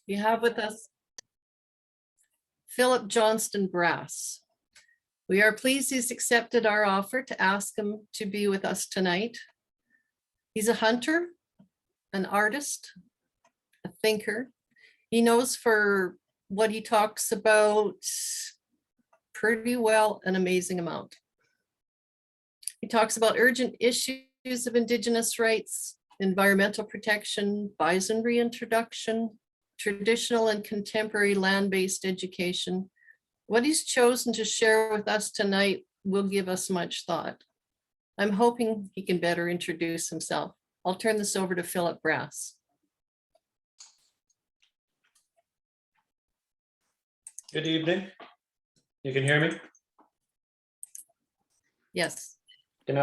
We have with us Philip Johnston Brass. We are pleased he's accepted our offer to ask him to be with us tonight. He's a hunter, an artist, a thinker. He knows for what he talks about pretty well an amazing amount. He talks about urgent issues of Indigenous rights, environmental protection, bison reintroduction, traditional and contemporary land-based education. What he's chosen to share with us tonight will give us much thought. I'm hoping he can better introduce himself. I'll turn this over to Philip Brass. Good evening. You can hear me? Yes. I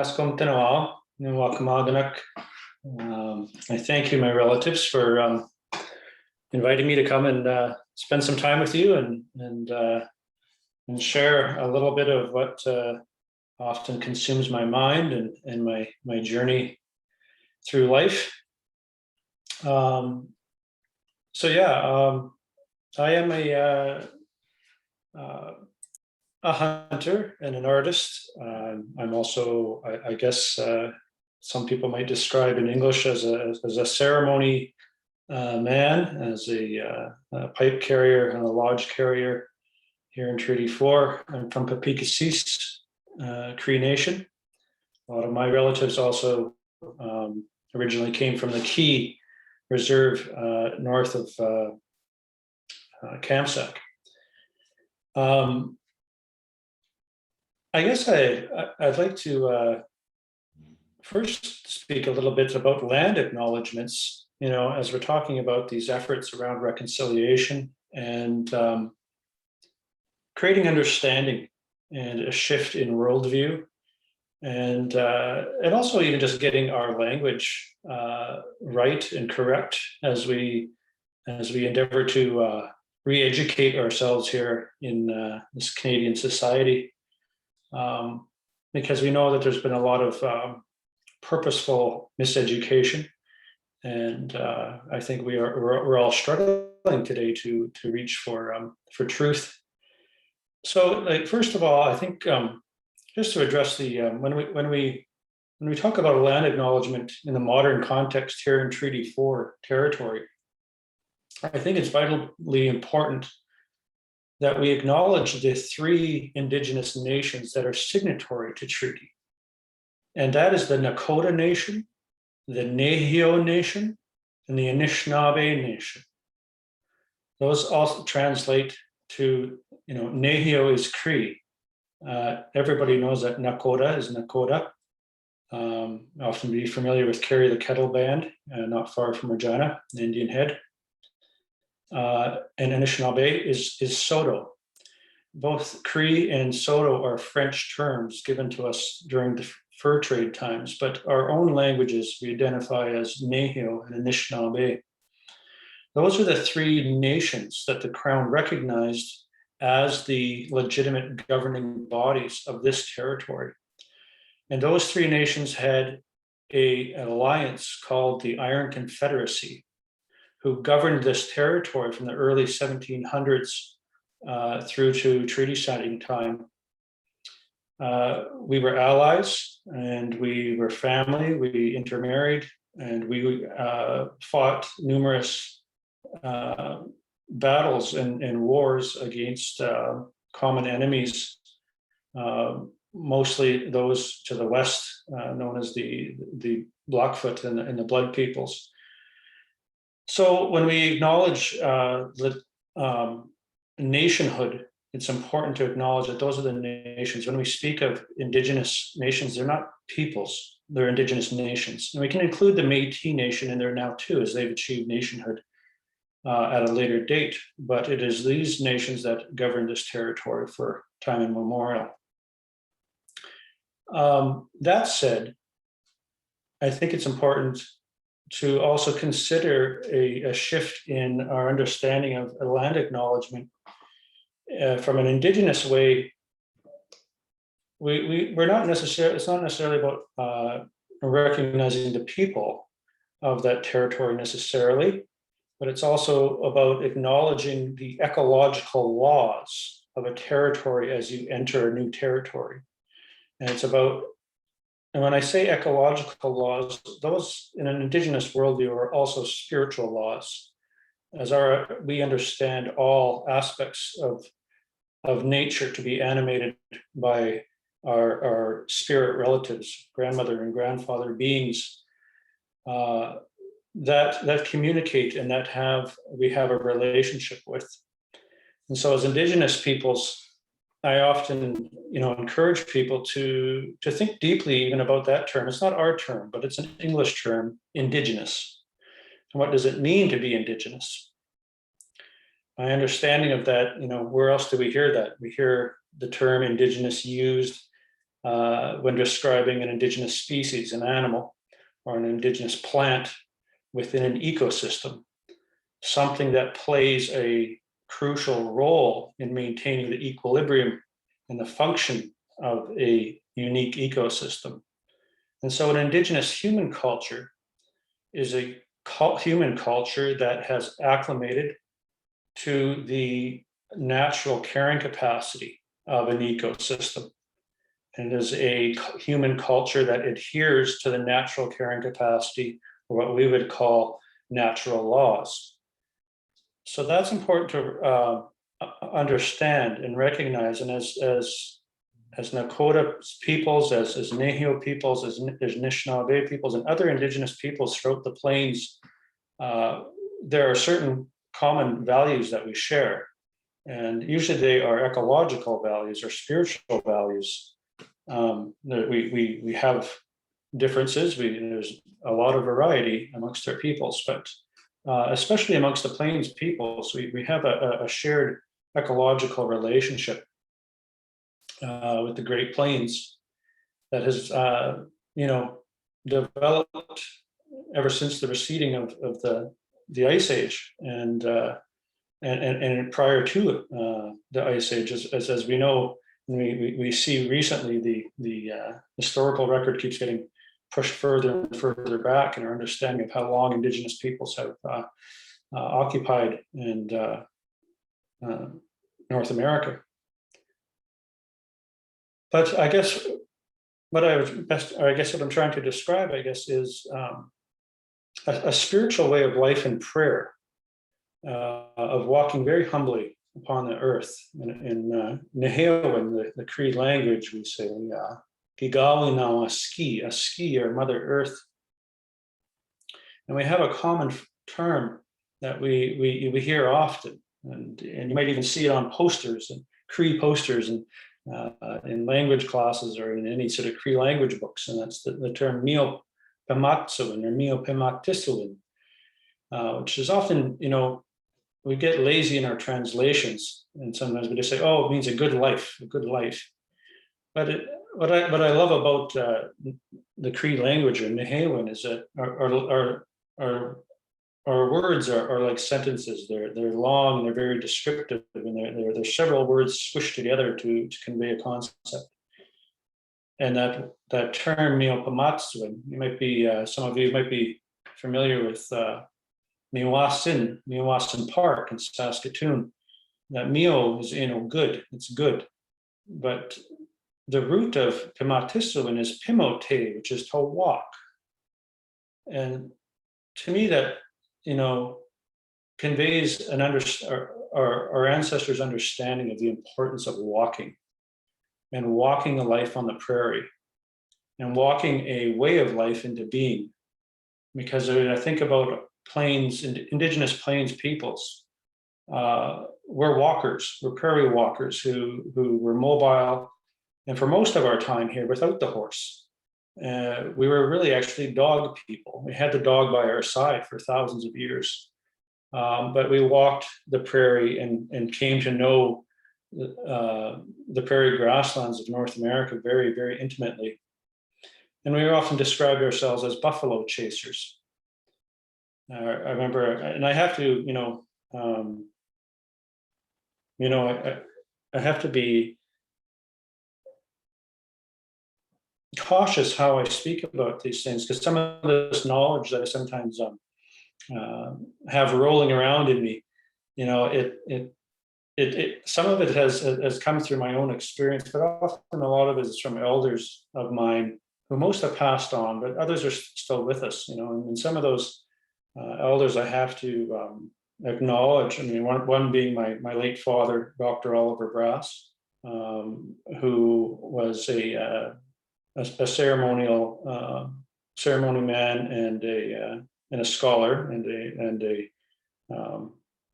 thank you, my relatives, for inviting me to come and spend some time with you and share a little bit of what often consumes my mind and my journey through life. I am a hunter and an artist. I'm also, I guess, some people might describe in English as a ceremony man, as a pipe carrier and a lodge carrier here in Treaty 4. I'm from Papikasis, Cree Nation. A lot of my relatives also originally came from the Key Reserve north of Kamsack. I guess I'd like to first speak a little bit about land acknowledgements, as we're talking about these efforts around reconciliation and creating understanding and a shift in worldview, and also even just getting our language right and correct as we endeavor to re-educate ourselves here in this Canadian society. Because we know that there's been a lot of purposeful miseducation, and I think we're all struggling today to reach for truth. So, like, first of all, I think just to address the when we talk about a land acknowledgement in the modern context here in Treaty 4 territory, I think it's vitally important that we acknowledge the 3 Indigenous nations that are signatory to treaty. And that is the Nakota Nation, the Nehio Nation, and the Anishinaabe Nation. Those also translate to, Nehio is Cree. Everybody knows that Nakota is Nakota. Often be familiar with Carry the Kettle Band, not far from Regina, the Indian Head. And Anishinaabe is Soto. Both Cree and Soto are French terms given to us during the fur trade times, but our own languages we identify as Nehio and Anishinaabe. Those are the 3 nations that the Crown recognized as the legitimate governing bodies of this territory. And those 3 nations had an alliance called the Iron Confederacy, who governed this territory from the early 1700s through to treaty signing time. We were allies and we were family, we intermarried, and we fought numerous battles and wars against common enemies, mostly those to the west, known as the Blackfoot and the Blood Peoples. So when we acknowledge the nationhood, it's important to acknowledge that those are the nations. When we speak of Indigenous nations, they're not peoples, they're Indigenous nations. And we can include the Métis Nation in there now too, as they've achieved nationhood at a later date. But it is these nations that govern this territory for time immemorial. That said, I think it's important to also consider a shift in our understanding of a land acknowledgement. From an Indigenous way, we're not necessarily, it's not necessarily about recognizing the people of that territory necessarily, but it's also about acknowledging the ecological laws of a territory as you enter a new territory. And it's about, and when I say ecological laws, those in an Indigenous worldview are also spiritual laws, as we understand all aspects of nature to be animated by our spirit relatives, grandmother and grandfather beings, that communicate and that we have a relationship with. And so as Indigenous peoples, I often, encourage people to think deeply even about that term. It's not our term, but it's an English term, Indigenous. And what does it mean to be Indigenous? My understanding of that, where else do we hear that? We hear the term Indigenous used when describing an Indigenous species, an animal, or an Indigenous plant within an ecosystem, something that plays a crucial role in maintaining the equilibrium and the function of a unique ecosystem. And so an Indigenous human culture is a human culture that has acclimated to the natural carrying capacity of an ecosystem, and is a human culture that adheres to the natural carrying capacity, or what we would call natural laws. So that's important to understand and recognize. And as Nakota peoples, as Nahio peoples, as Anishinaabe peoples, and other Indigenous peoples throughout the plains, there are certain common values that we share. And usually they are ecological values or spiritual values. We have differences. There's a lot of variety amongst our peoples, but especially amongst the plains peoples, we have a shared ecological relationship with the Great Plains that has, developed ever since the receding of the Ice Age, and prior to the Ice Age, as we know. We see recently the historical record keeps getting pushed further and further back in our understanding of how long Indigenous peoples have occupied and North America. But I guess what I'm trying to describe, is a spiritual way of life and prayer, of walking very humbly upon the earth. In Naheo, in the Cree language, we say, Gigawi now a ski, or Mother Earth. And we have a common term that we hear often, and you might even see it on posters, and Cree posters, and in language classes or in any sort of Cree language books, and that's the term Mio Pematsuin or Mio Pematisuin, which is often, we get lazy in our translations, and sometimes we just say, "Oh, it means a good life, a good life." But what I love about the Cree language or Nehewin is that our words are like sentences. They're long and they're very descriptive, and there's several words squished together to convey a concept. And that term Miopamatsuin, some of you might be familiar with Meewasin Park in Saskatoon. That Mio is good, it's good. But the root of Pimatisuin is Pimote, which is to walk. And to me that, conveys our ancestors' understanding of the importance of walking, and walking a life on the prairie, and walking a way of life into being. Because when I think about Indigenous plains peoples, we're walkers, we're prairie walkers who were mobile, and for most of our time here without the horse. We were really actually dog people. We had the dog by our side for thousands of years. But we walked the prairie and came to know the prairie grasslands of North America very, very intimately. And we often described ourselves as buffalo chasers. I remember, and I have to, I have to be cautious how I speak about these things, because some of this knowledge that I sometimes have rolling around in me. You know, some of it has come through my own experience, but often a lot of it is from elders of mine who most have passed on, but others are still with us. You know, and some of those elders I have to acknowledge. I mean, one being my late father, Dr. Oliver Brass, who was a ceremony man and a scholar and a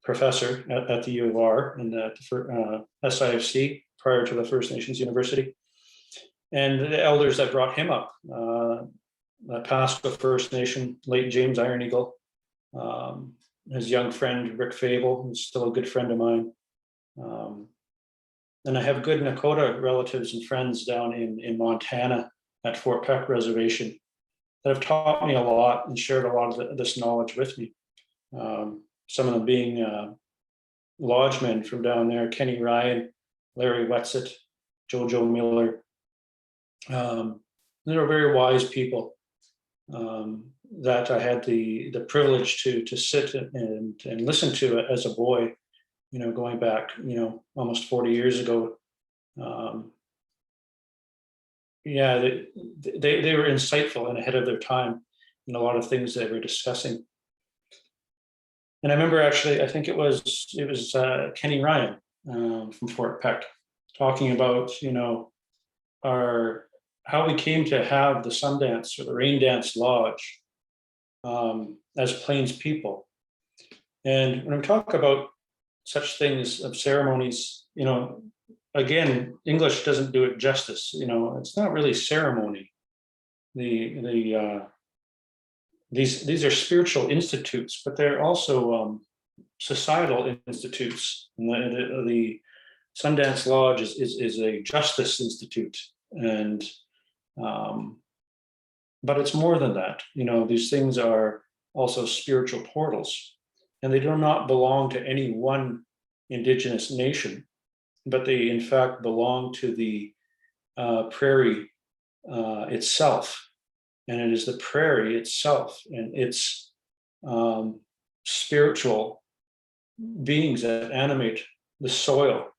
professor at the U of R and the SIFC prior to the First Nations University. And the elders that brought him up, Pasco First Nation, late James Iron Eagle, his young friend Rick Fable, who's still a good friend of mine. And I have good Nakota relatives and friends down in Montana at Fort Peck Reservation that have taught me a lot and shared a lot of this knowledge with me. Some of them being lodgemen from down there, Kenny Ryan, Larry Wetsit, Jojo Miller. They're very wise people that I had the privilege to sit and listen to as a boy, you know, going back, you know, almost 40 years ago. Yeah, they were insightful and ahead of their time in a lot of things they were discussing. And I remember actually, I think it was Kenny Ryan from Fort Peck talking about, you know, how we came to have the Sundance or the Rain Dance Lodge as Plains people. And when we talk about such things of ceremonies, you know, again, English doesn't do it justice. You know, it's not really ceremony. These are spiritual institutes, but they're also societal institutes. And the Sundance Lodge is a justice institute, and but it's more than that. You know, these things are also spiritual portals, and they do not belong to any one indigenous nation, but they in fact belong to the prairie itself. And it is the prairie itself and its spiritual beings that animate the soil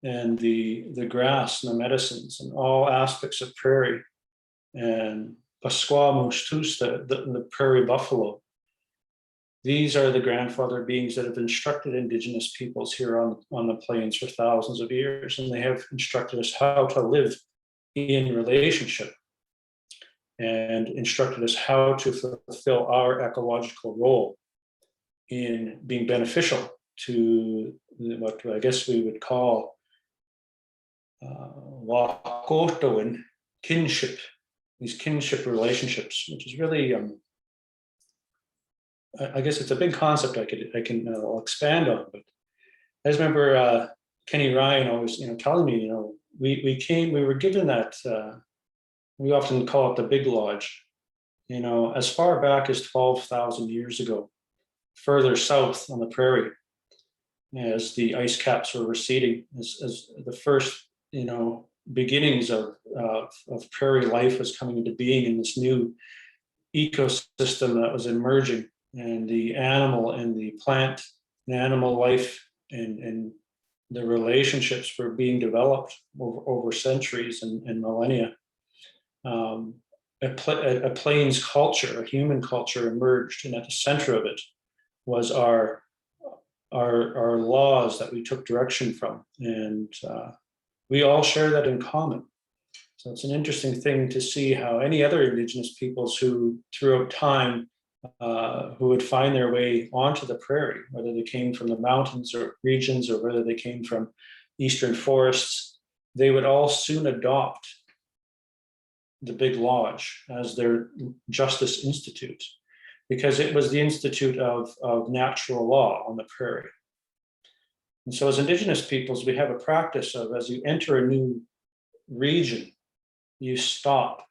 and the grass and the medicines and all aspects of prairie. And Pasqua Mustus, the prairie buffalo. These are the grandfather beings that have instructed indigenous peoples here on the plains for thousands of years, and they have instructed us how to live in relationship and instructed us how to fulfill our ecological role in being beneficial to what I guess we would call Wakotoan kinship, these kinship relationships, which is really, I guess it's a big concept I'll expand on. But I just remember Kenny Ryan always, you know, telling me, you know, we were given that. We often call it the Big Lodge, you know, as far back as 12,000 years ago, further south on the prairie, as the ice caps were receding, as the first, you know, beginnings of prairie life was coming into being in this new ecosystem that was emerging, and the animal and the plant and animal life and the relationships were being developed over centuries and millennia. A plains culture, a human culture emerged, and at the center of it was our laws that we took direction from, and we all share that in common. So it's an interesting thing to see how any other indigenous peoples who throughout time who would find their way onto the prairie, whether they came from the mountains or regions or whether they came from eastern forests, they would all soon adopt the Big Lodge as their justice institute, because it was the institute of natural law on the prairie. And so as indigenous peoples, we have a practice of, as you enter a new region, you stop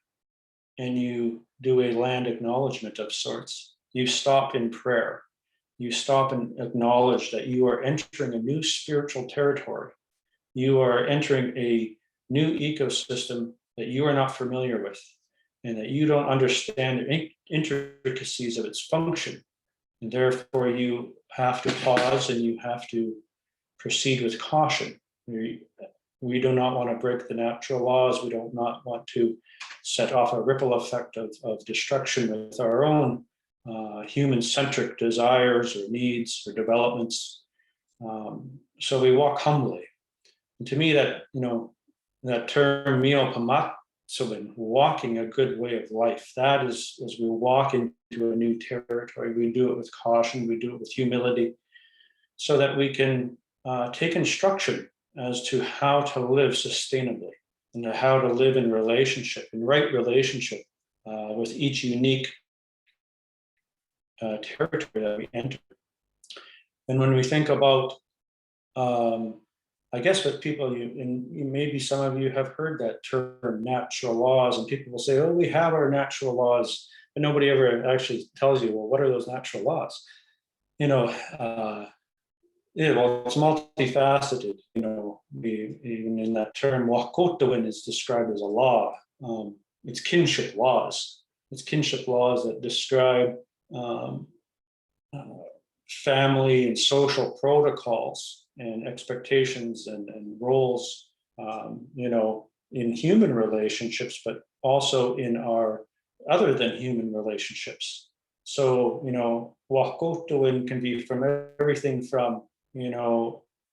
and you do a land acknowledgement of sorts. You stop in prayer. You stop and acknowledge that you are entering a new spiritual territory. You are entering a new ecosystem that you are not familiar with, and that you don't understand the intricacies of its function. And therefore, you have to pause and you have to proceed with caution. We do not want to break the natural laws. We do not want to set off a ripple effect of destruction with our own human-centric desires or needs or developments. So we walk humbly. And to me, that, that term mio pamatsuben, walking a good way of life, that is, as we walk into a new territory, we do it with caution, we do it with humility, so that we can take instruction as to how to live sustainably and how to live in relationship, in right relationship with each unique territory that we enter. And when we think about, I guess what people, maybe some of you have heard that term, natural laws, and people will say, oh, we have our natural laws, but nobody ever actually tells you, well, what are those natural laws? Yeah, well, it's multifaceted. Even in that term, wakotawin is described as a law. It's kinship laws. It's kinship laws that describe family and social protocols and expectations and roles, in human relationships, but also in our other than human relationships. So, wakotawin can be from everything from,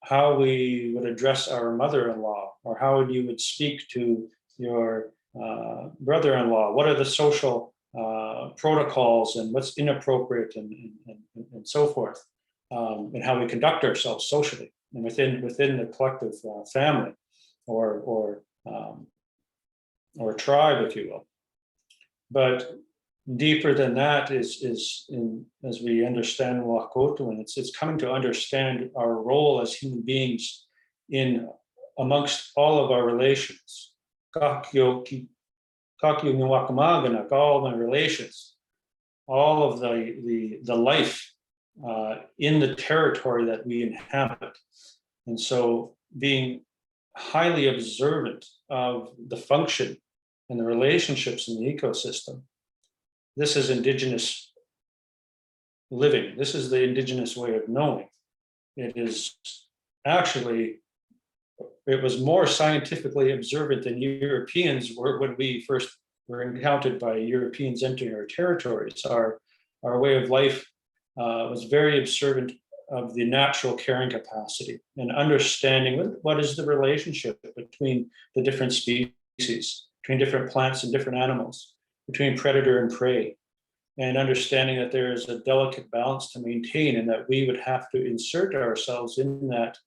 how we would address our mother-in-law, or how you would speak to your brother-in-law. What are the social protocols and what's inappropriate and so forth, and how we conduct ourselves socially and within the collective family or tribe, if you will. But deeper than that is as we understand Wakoto, and it's coming to understand our role as human beings in amongst all of our relations. All my relations, all of the life in the territory that we inhabit. And so being highly observant of the function and the relationships in the ecosystem. This is indigenous living. This is the indigenous way of knowing. It was more scientifically observant than Europeans were when we first were encountered by Europeans entering our territories. Our way of life was very observant of the natural carrying capacity and understanding what is the relationship between the different species, between different plants and different animals, between predator and prey, and understanding that there is a delicate balance to maintain and that we would have to insert ourselves in that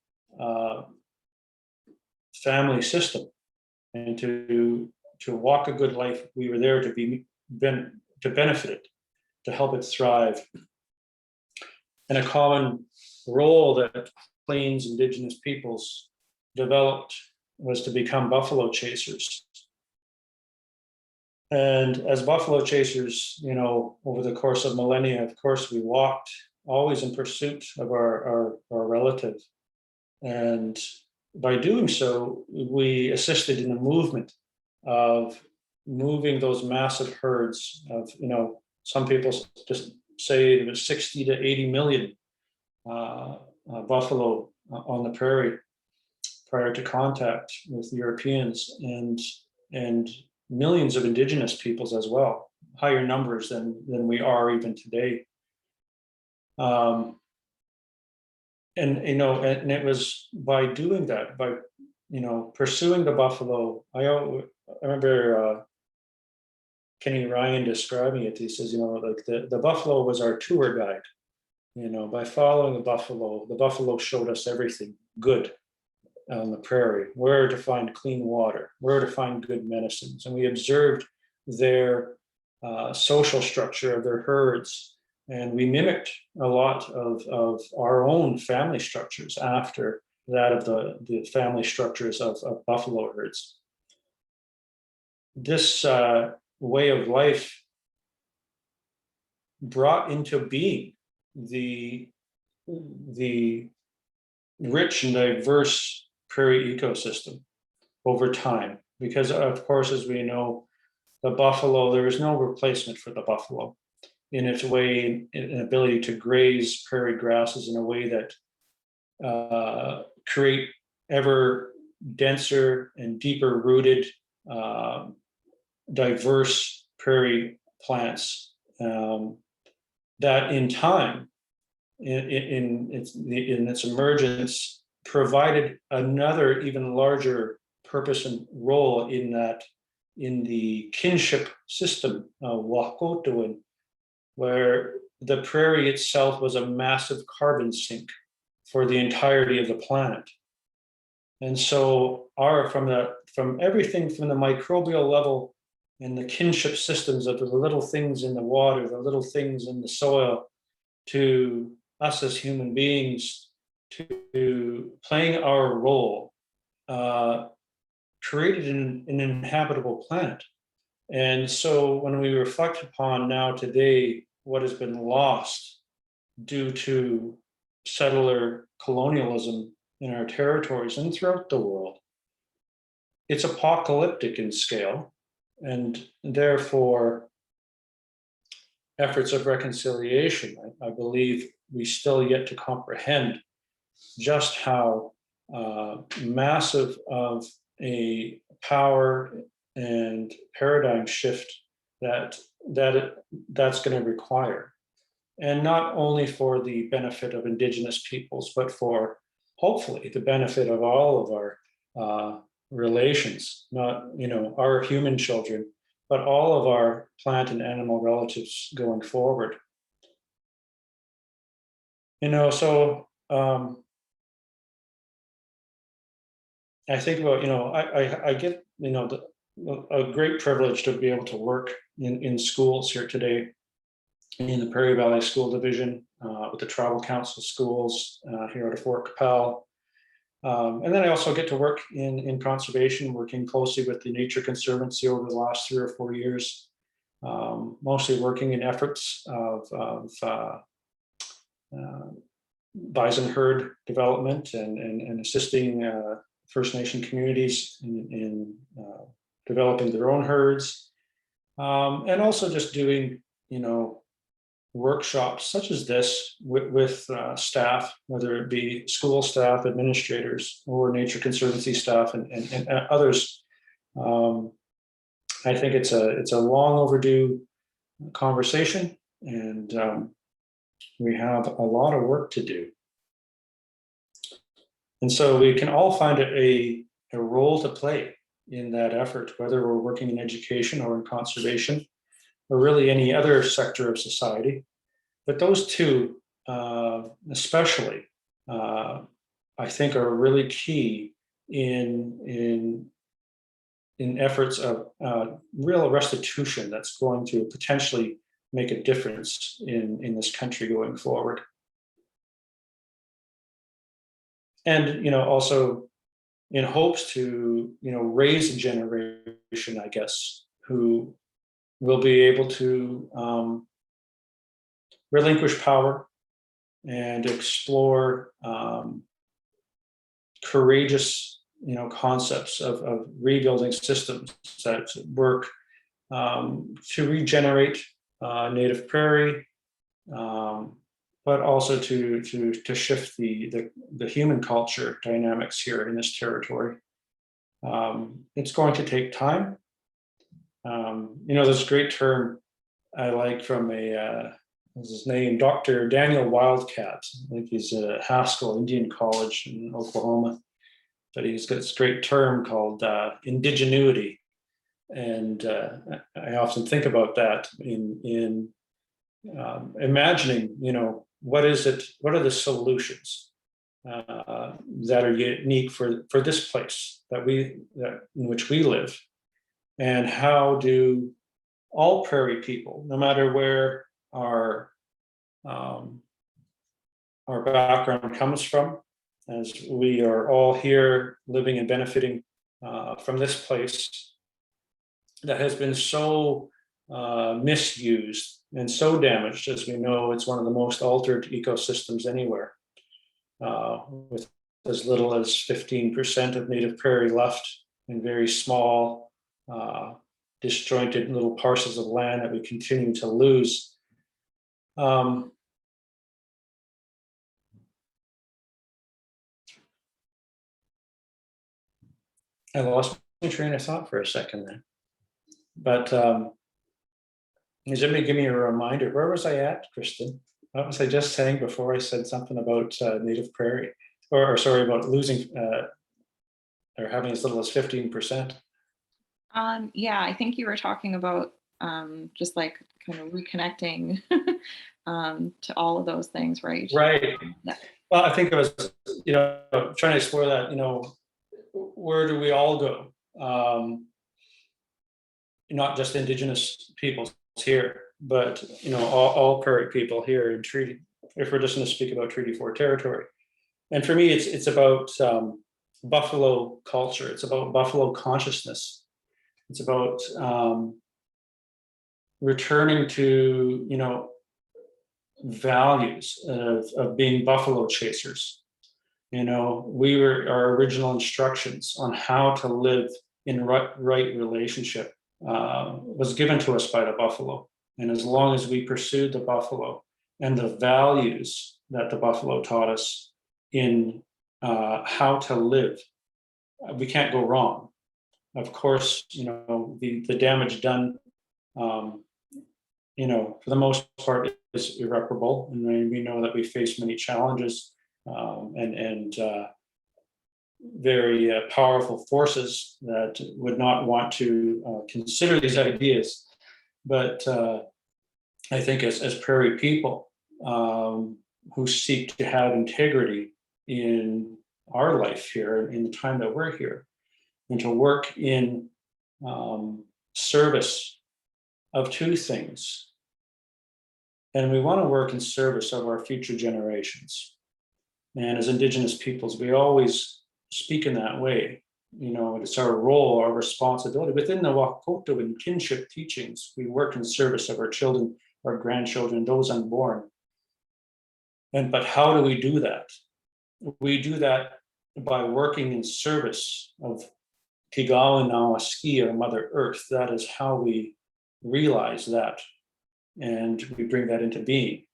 family system and to walk a good life. We were there to benefit it, to help it thrive. And a common role that Plains Indigenous peoples developed was to become buffalo chasers. And as buffalo chasers, over the course of millennia, of course, we walked always in pursuit of our relative. And by doing so, we assisted in the movement of moving those massive herds of, some people just say it was 60 to 80 million buffalo on the prairie prior to contact with Europeans, and millions of indigenous peoples as well, higher numbers than we are even today. And it was by doing that, by pursuing the buffalo. I remember Kenny Ryan describing it. He says, like the buffalo was our tour guide. By following the buffalo showed us everything good on the prairie, where to find clean water, where to find good medicines. And we observed their social structure of their herds. And we mimicked a lot of our own family structures after that of the family structures of buffalo herds. This way of life brought into being the rich and diverse prairie ecosystem over time, because of course, as we know, the buffalo, there is no replacement for the buffalo. in its way, an ability to graze prairie grasses in a way that create ever denser and deeper rooted, diverse prairie plants that in time, in its emergence, provided another even larger purpose and role in the kinship system, Wahkotoan, where the prairie itself was a massive carbon sink for the entirety of the planet. And so from everything from the microbial level and the kinship systems of the little things in the water, the little things in the soil, to us as human beings, to playing our role, created an inhabitable planet. And so when we reflect upon now today what has been lost due to settler colonialism in our territories and throughout the world, it's apocalyptic in scale, and therefore efforts of reconciliation, I believe we still yet to comprehend just how massive of a power and paradigm shift that's going to require. And not only for the benefit of Indigenous peoples, but for hopefully the benefit of all of our relations, not our human children, but all of our plant and animal relatives going forward. So I think about, I get, a great privilege to be able to work in schools here today in the Prairie Valley School Division with the Tribal Council schools here at Fort Capel. And then I also get to work in conservation, working closely with the Nature Conservancy over the last 3 or 4 years, mostly working in efforts of bison herd development and assisting First Nation communities in developing their own herds, and also just doing, workshops such as this with staff, whether it be school staff, administrators, or Nature Conservancy staff, and others. I think it's a long overdue conversation, and we have a lot of work to do. And so we can all find a role to play in that effort, whether we're working in education or in conservation, or really any other sector of society. But those two, especially, I think are really key in efforts of real restitution that's going to potentially make a difference in this country going forward. And also in hopes to raise a generation, I guess, who will be able to relinquish power and explore courageous concepts of rebuilding systems that work to regenerate native prairie, but also to shift the human culture dynamics here in this territory. It's going to take time. There's a great term I like from what's his name, Dr. Daniel Wildcat. I think he's at Haskell Indian College in Oklahoma, but he's got this great term called indigenuity. And I often think about that in imagining, what is it? What are the solutions that are unique for this place in which we live, and how do all prairie people, no matter where our background comes from, as we are all here living and benefiting from this place that has been so misused and so damaged. As we know, it's one of the most altered ecosystems anywhere, with as little as 15% of native prairie left in very small, disjointed little parcels of land that we continue to lose. Um, I lost my train of thought for a second then. But does anybody give me a reminder? Where was I at, Kristen? What was I just saying before I said something about native prairie? Or sorry, about losing or having as little as 15%? Yeah, I think you were talking about just like kind of reconnecting to all of those things, right? Right. Yeah. Well, I think I was, trying to explore that, where do we all go? Not just Indigenous peoples here, but, all prairie people here in Treaty, if we're just going to speak about Treaty 4 territory. And for me, it's about buffalo culture. It's about buffalo consciousness. It's about returning to, values of being buffalo chasers. Our original instructions on how to live in right relationship was given to us by the buffalo. And as long as we pursued the buffalo and the values that the buffalo taught us in how to live, we can't go wrong. Of course, the damage done, for the most part, is irreparable, and we know that we face many challenges and very powerful forces that would not want to consider these ideas. But I think as prairie people who seek to have integrity in our life here, in the time that we're here, and to work in service of two things. And we want to work in service of our future generations. And as Indigenous peoples, we always speak in that way. It's our role, our responsibility. Within the Wakato and kinship teachings, we work in service of our children, our grandchildren, those unborn. But how do we do that? We do that by working in service of Kigawa Nawaski, or Mother Earth. That is how we realize that, and we bring that into being.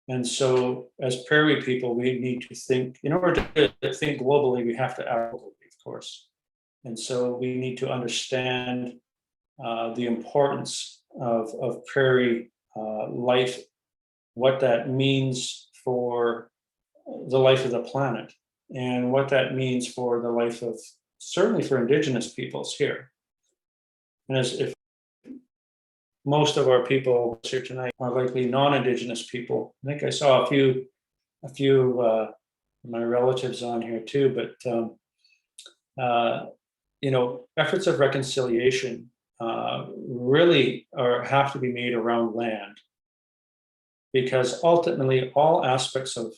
And so, as prairie people, we need to think. In order to think globally, we have to act globally, of course. And so, we need to understand the importance of prairie life, what that means for the life of the planet, and what that means for the life of, certainly for Indigenous peoples here. And as if most of our people here tonight are likely non-Indigenous people. I think I saw a few of my relatives on here too, but efforts of reconciliation really have to be made around land, because ultimately all aspects of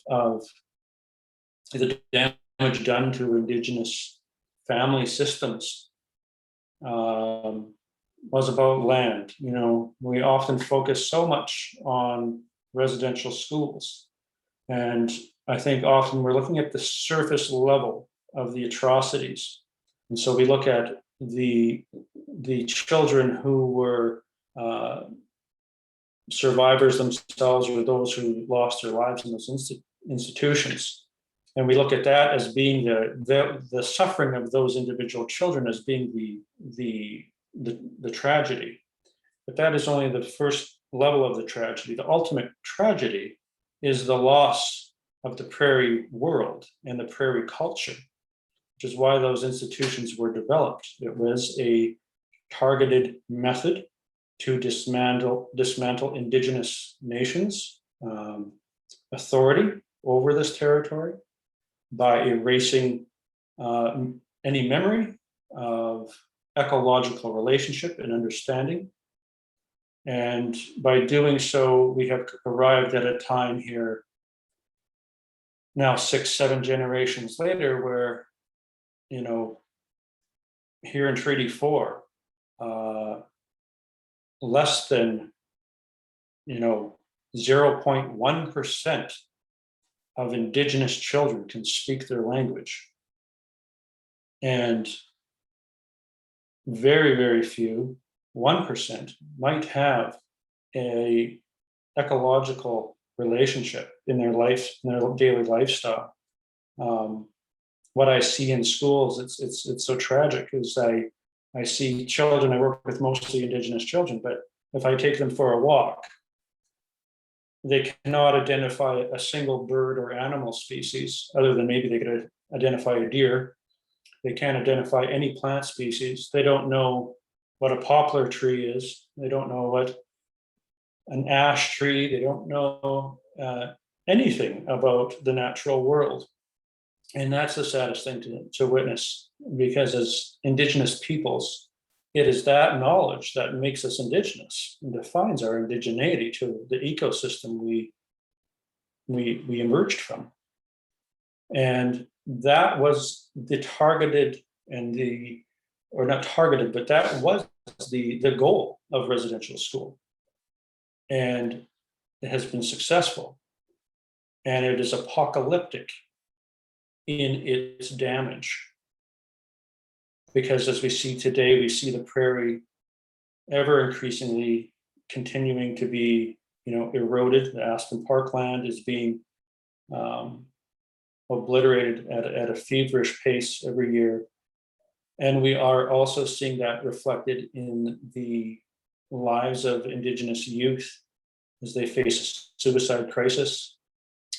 the damage done to Indigenous family systems was about land. We often focus so much on residential schools, and I think often we're looking at the surface level of the atrocities. And so we look at the children who were survivors themselves, or those who lost their lives in those institutions, and we look at that as being the suffering of those individual children as being the tragedy. But that is only the first level of the tragedy. The ultimate tragedy is the loss of the prairie world and the prairie culture, which is why those institutions were developed. It was a targeted method to dismantle Indigenous nations' authority over this territory by erasing any memory of ecological relationship and understanding. And by doing so, we have arrived at a time here now 6-7 generations later where, here in Treaty 4, less than 0.1% of Indigenous children can speak their language, and very, very few, 1%, might have a ecological relationship in their life, in their daily lifestyle. What I see in schools, it's so tragic, is I see children, I work with mostly Indigenous children, but if I take them for a walk, they cannot identify a single bird or animal species, other than maybe they could identify a deer. They can't identify any plant species. They don't know what a poplar tree is. They don't know what an ash tree. They don't know anything about the natural world. And that's the saddest thing to witness, because as Indigenous peoples, it is that knowledge that makes us Indigenous and defines our indigeneity to the ecosystem we emerged from. And that was the targeted and the, or not targeted, but that was the goal of residential school. And it has been successful. And it is apocalyptic in its damage. Because as we see today, we see the prairie ever increasingly continuing to be, eroded. The Aspen Parkland is being obliterated at a feverish pace every year. And we are also seeing that reflected in the lives of Indigenous youth as they face a suicide crisis.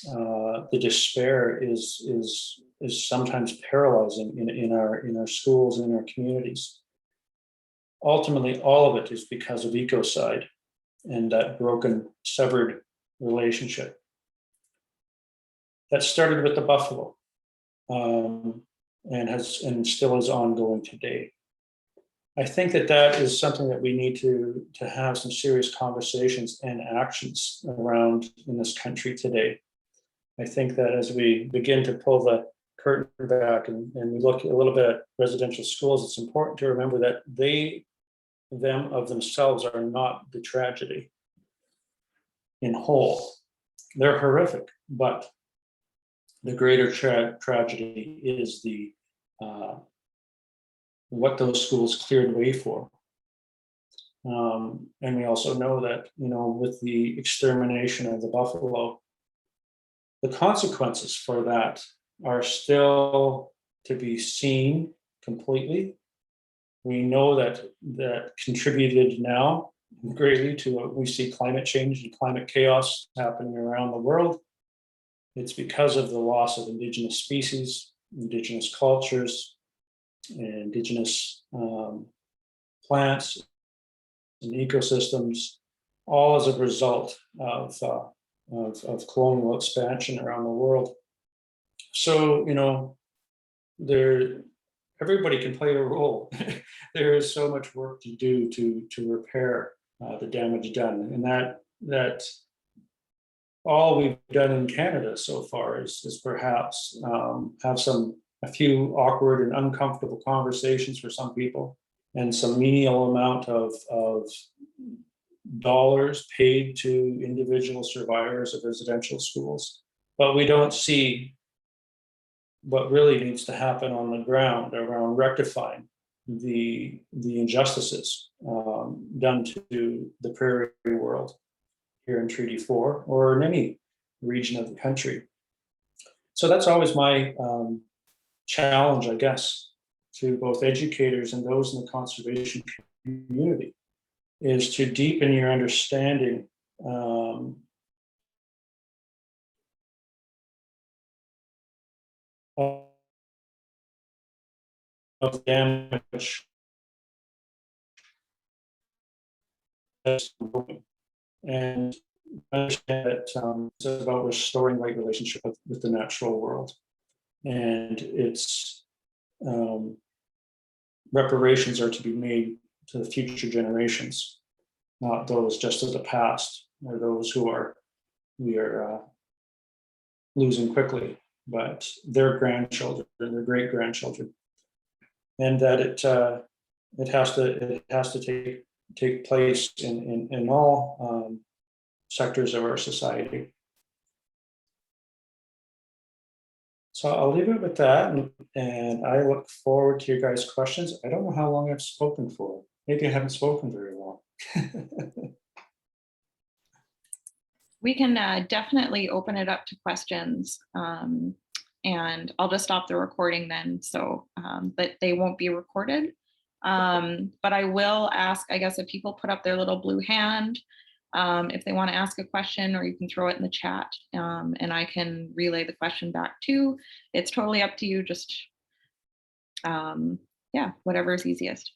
The despair is sometimes paralyzing in our schools and in our communities. Ultimately, all of it is because of ecocide and that broken, severed relationship. That started with the buffalo, and still is ongoing today. I think that is something that we need to have some serious conversations and actions around in this country today. I think that as we begin to pull the curtain back and we look a little bit at residential schools, it's important to remember that them of themselves are not the tragedy in whole. They're horrific, but the greater tragedy is the what those schools cleared way for. And we also know that, with the extermination of the buffalo, the consequences for that are still to be seen completely. We know that contributed now greatly to what we see climate change and climate chaos happening around the world. It's because of the loss of Indigenous species, Indigenous cultures, and Indigenous plants and ecosystems, all as a result of colonial expansion around the world. So, everybody can play a role. There is so much work to do to repair the damage done, and that all we've done in Canada so far is perhaps have a few awkward and uncomfortable conversations for some people, and some menial amount of dollars paid to individual survivors of residential schools. But we don't see what really needs to happen on the ground around rectifying the injustices done to the prairie world here in Treaty 4 or in any region of the country. So that's always my challenge, I guess, to both educators and those in the conservation community, is to deepen your understanding of damage and understand that it's about restoring right relationship with the natural world, and its reparations are to be made to the future generations, not those just of the past or those we are losing quickly, but their grandchildren, their great grandchildren, and that it has to take place in all sectors of our society. So I'll leave it with that, and I look forward to your guys' questions. I don't know how long I've spoken for. Maybe I haven't spoken very long. We can definitely open it up to questions. And I'll just stop the recording then, so but they won't be recorded. But I will ask, I guess, if people put up their little blue hand, if they want to ask a question, or you can throw it in the chat, and I can relay the question back too. It's totally up to you. Just yeah, whatever is easiest.